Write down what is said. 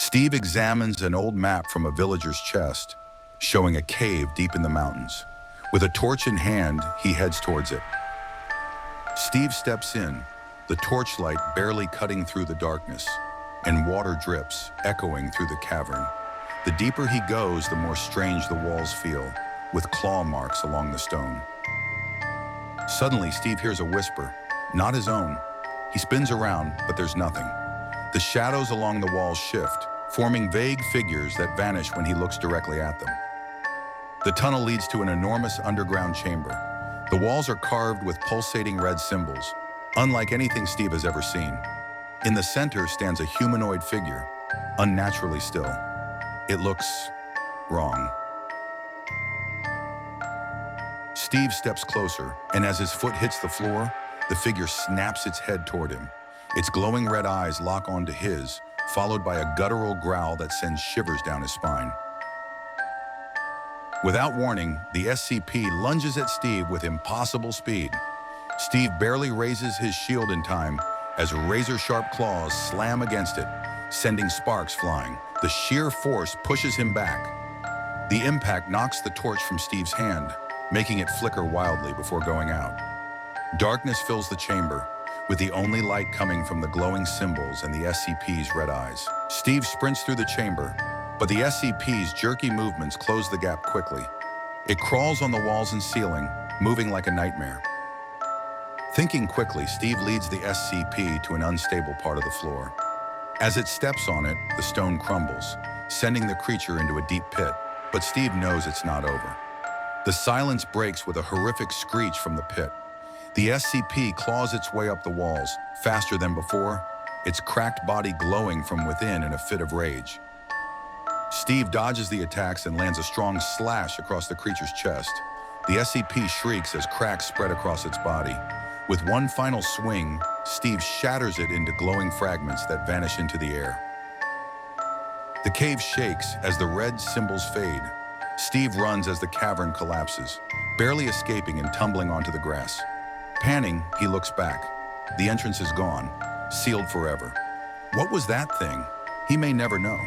Steve examines an old map from a villager's chest, showing a cave deep in the mountains. With a torch in hand, he heads towards it. Steve steps in, the torchlight barely cutting through the darkness, and water drips, echoing through the cavern. The deeper he goes, the more strange the walls feel, with claw marks along the stone. Suddenly, Steve hears a whisper, not his own. He spins around, but there's nothing. The shadows along the walls shift, forming vague figures that vanish when he looks directly at them. The tunnel leads to an enormous underground chamber. The walls are carved with pulsating red symbols, unlike anything Steve has ever seen. In the center stands a humanoid figure, unnaturally still. It looks wrong. Steve steps closer, and as his foot hits the floor, the figure snaps its head toward him. Its glowing red eyes lock onto his, followed by a guttural growl that sends shivers down his spine. Without warning, the SCP lunges at Steve with impossible speed. Steve barely raises his shield in time as razor-sharp claws slam against it, sending sparks flying. The sheer force pushes him back. The impact knocks the torch from Steve's hand, making it flicker wildly before going out. Darkness fills the chamber, with the only light coming from the glowing symbols and the SCP's red eyes. Steve sprints through the chamber, but the SCP's jerky movements close the gap quickly. It crawls on the walls and ceiling, moving like a nightmare. Thinking quickly, Steve leads the SCP to an unstable part of the floor. As it steps on it, the stone crumbles, sending the creature into a deep pit, but Steve knows it's not over. The silence breaks with a horrific screech from the pit. The SCP claws its way up the walls, faster than before, its cracked body glowing from within in a fit of rage. Steve dodges the attacks and lands a strong slash across the creature's chest. The SCP shrieks as cracks spread across its body. With one final swing, Steve shatters it into glowing fragments that vanish into the air. The cave shakes as the red symbols fade. Steve runs as the cavern collapses, barely escaping and tumbling onto the grass. Panning, he looks back. The entrance is gone, sealed forever. What was that thing? He may never know.